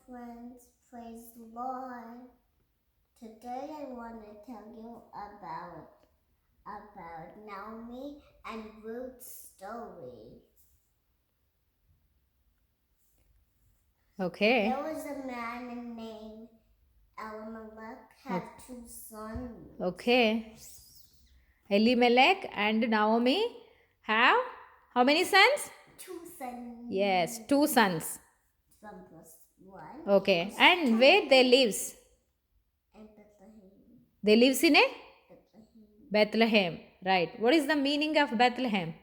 friends, praise the Lord. Today I want to tell you about Naomi and Ruth's story. Okay. There was a man named Elimelech, had two sons. Okay. Elimelech and Naomi have how many sons? Two sons. Yes, two sons. One plus one. Okay. And where they lives? And Bethlehem. They lives in a Bethlehem. Bethlehem. Right. What is the meaning of Bethlehem?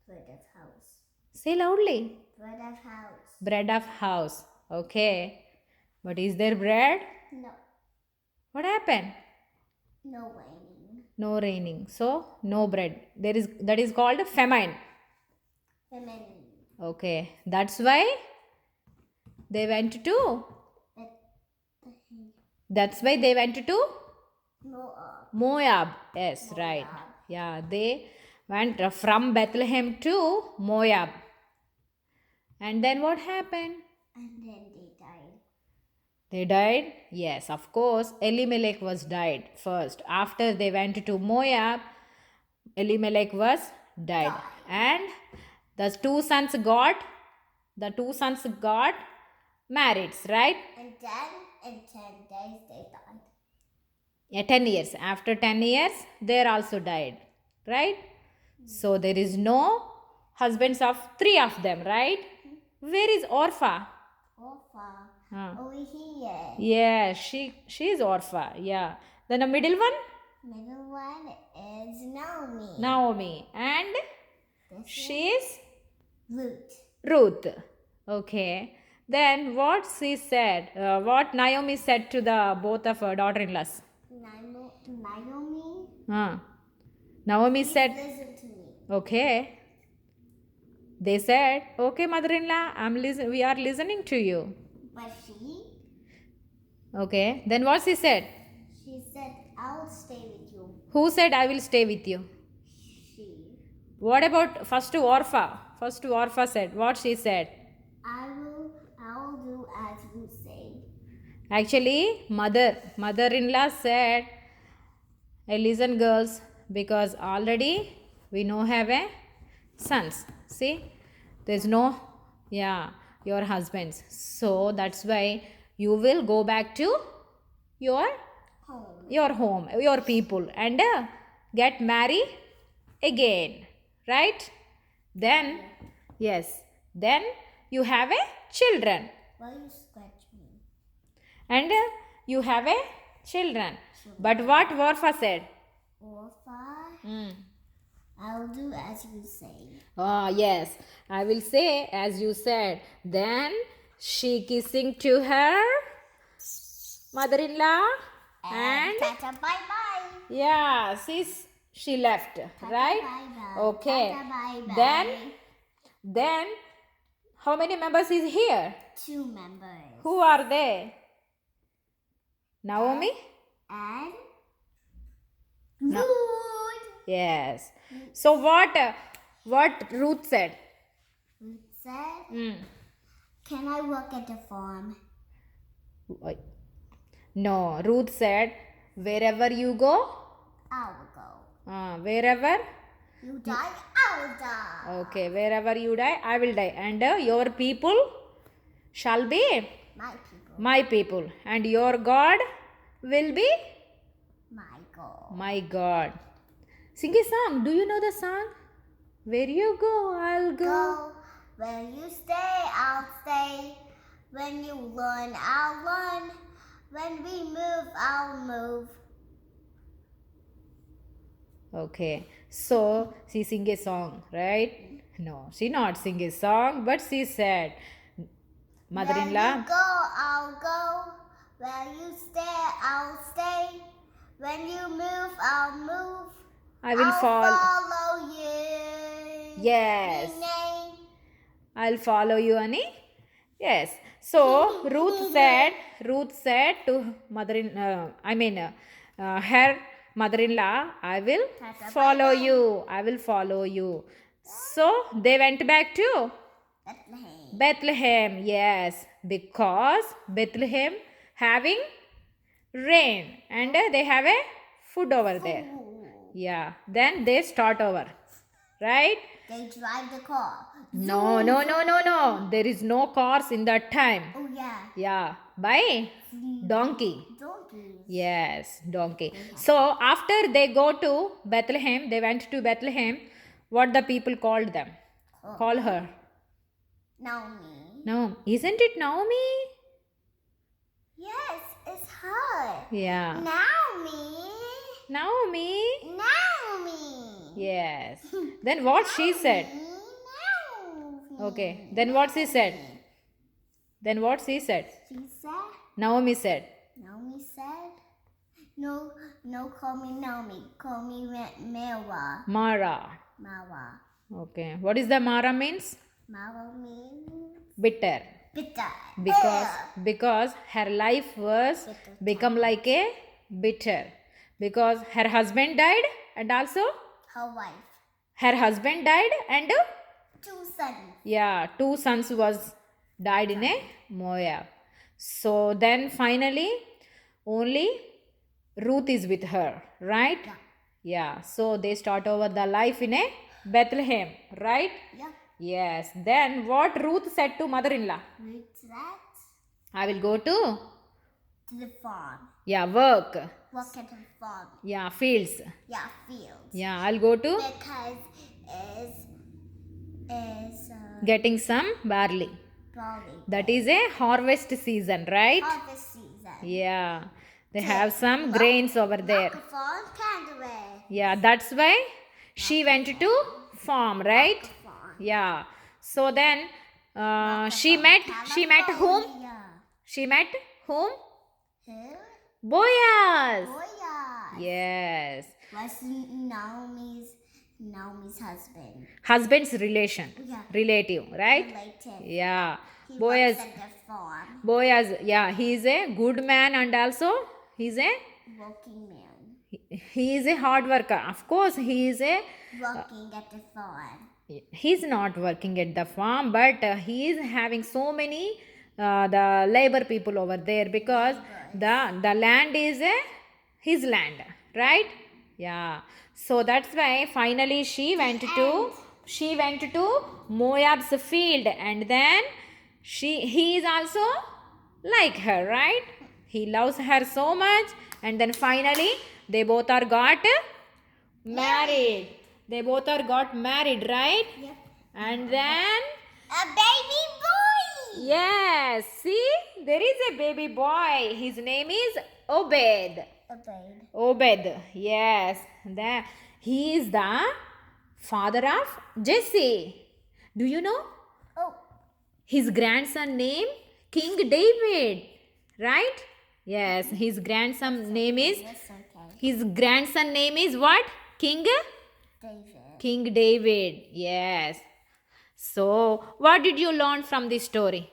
Bread of house. Say loudly. Bread of house. Bread of house. Okay. But is there bread? No. What happened? No raining. No raining. So no bread. That is called famine. Famine. Okay. That's why they went to Bethlehem. That's why they went to Moab. Moab. Yes, Moab. right. Yeah, they went from Bethlehem to Moab. And then what happened? And then they died. They died? Yes, of course. Elimelech was died first. After they went to Moab, Elimelech was died. And the two sons got married, right? And then in 10 days they died. Yeah, 10 years. After 10 years, they also died, right? So there is no husbands of three of them, right? Where is Orpha? Orpha. Huh. Over here. Yeah, she is Orpha. Yeah. Then the middle one? Middle one is Naomi. Naomi. And This she is Ruth. Ruth. Okay. Then what she said, what Naomi said to the both of her daughter-in-laws? Naomi. Naomi said, Listen to me. okay. They said, okay, mother-in-law, we are listening to you. But she Okay. Then what she said? said, I'll stay with you. Who said I will stay with you? She. What about first Orpha? First Orpha said, what she said? I'll do as you say. Actually, mother-in-law said, hey, listen girls, because already we know have a sons. See, there's no, your husbands. So that's why you will go back to your home, your people, and get married again, right? Then, yes, then you have a children, Why you scratch me? and you have a children. But what Orpha said? Orpha. I'll do as you say. Yes, I will say as you said. Then she kissing to her mother-in-law and Tata bye bye. yeah, she left, right? Bye-bye. Okay. Tata bye-bye. Then how many members is here? 2 members. Who are they? Naomi? And No. Ruth. Yes. So what Ruth said? Ruth said, can I work at the farm? No, Ruth said, wherever you go, I will go. Wherever You die, I will die. okay, wherever you die, I will die, and your people shall be My people. my people, and your God will be My God. my God. Sing a song. Do you know the song? Where you go, I'll go. Go. When you stay, I'll stay. When you run, I'll run. When we move, I'll move. Okay, so she sing a song, right? No, she not sing a song, but she said, mother-in-law. When you go, I'll go. When you stay, I'll stay. When you move, I'll move. I will I'll follow you. Yes. Name. I'll follow you, Annie. Yes. So Ruth said to her mother-in-law, I will follow you. I will follow you. So they went back to Bethlehem. Bethlehem, yes, because Bethlehem having rain and they have a food over there. Ooh. Yeah, then they start over, right? They drive the car. No, no, no, no, no. There is no cars in that time. Oh yeah. Yeah, by donkey. Donkeys. Yes, donkey. So after they go to Bethlehem, they went to Bethlehem. What the people called them? Call her. Naomi. No, isn't it Naomi? Yes, it's her. Yeah, Naomi. Naomi. Naomi. Yes. Then what she said? Naomi. Okay. Then what she said? Then what she said? She said. Naomi said. Naomi said. No, call me Naomi. Call me Mara. Mara. Mara. Okay. What is the Mara means? Mara means Bitter. bitter. Because her life was become like a bitter. Because her husband died and also Her wife. her husband died and 2 sons. yeah, 2 sons was died in a Moab. So then finally only Ruth is with her, right? Yeah. So they start over the life in a Bethlehem, right? Yeah. Yes. Then what Ruth said to mother-in-law? What's that? I will go to The farm. work. Work at the farm. Yeah, fields. Yeah, fields. Yeah, I'll go to Because is getting some barley. probably That is a harvest season, right? harvest season. Yeah. They have some grains over there. The farm Canterbury. Yeah, that's why she went to farm, right? Farm. Yeah. So then she met whom? Yeah. She met whom? Who? Boaz. Boya. Yes. Was Naomi's husband. Husband's relation. Yeah. Relative, right? Related. Yeah. He Boaz. works at the farm. Boaz, yeah, he is a good man and also he's a Working man. he is a hard worker. Of course, he is a Working at the farm. he's not working at the farm, but he is having so many the labor people over there because the land is his land, right? Yeah. So that's why finally she went to Moab's field, and then he is also like her, right? He loves her so much, and then finally they both are got married. They both are got married, right? Yep. And then A baby boy. yes, see, there is a baby boy. His name is Obed. A babe. Obed, yes. He is the father of Jesse. Do you know? Oh. His grandson name King David, right? Yes, his grandson name is Yes, okay. his grandson name is what? David. King David. Yes. So, what did you learn from this story?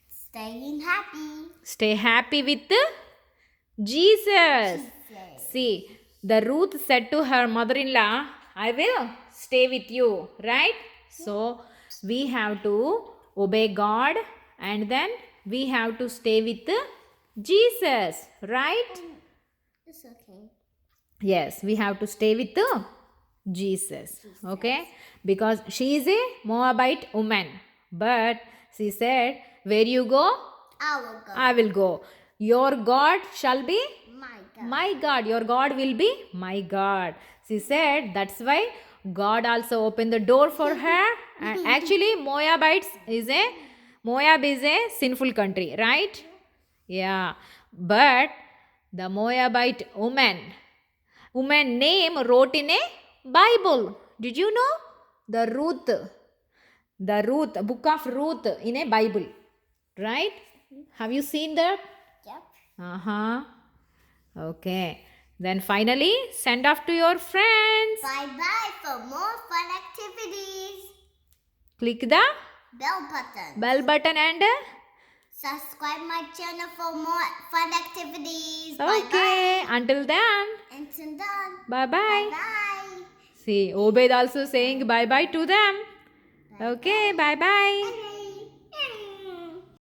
Staying happy. Stay happy with Jesus. See, the Ruth said to her mother-in-law, I will stay with you, right? So, we have to obey God and then we have to stay with Jesus, right? It's okay. Yes, we have to stay with Jesus, okay? Because she is a Moabite woman. But she said, where you go, I will go. I will go. Your God shall be My God. my God. Your God will be my God. She said, that's why God also opened the door for her. And actually, Moab is a sinful country, right? Yeah. But the Moabite woman name wrote in a Bible. Did you know? The book of Ruth in a Bible, right? Have you seen that? Yep. Uh-huh. Okay. Then finally, send off to your friends. Bye-bye for more fun activities. Click the Bell button. bell button and Subscribe my channel for more fun activities. okay. Until then, Until done. bye-bye. Bye. See, Obed also saying bye-bye to them. Okay, bye bye.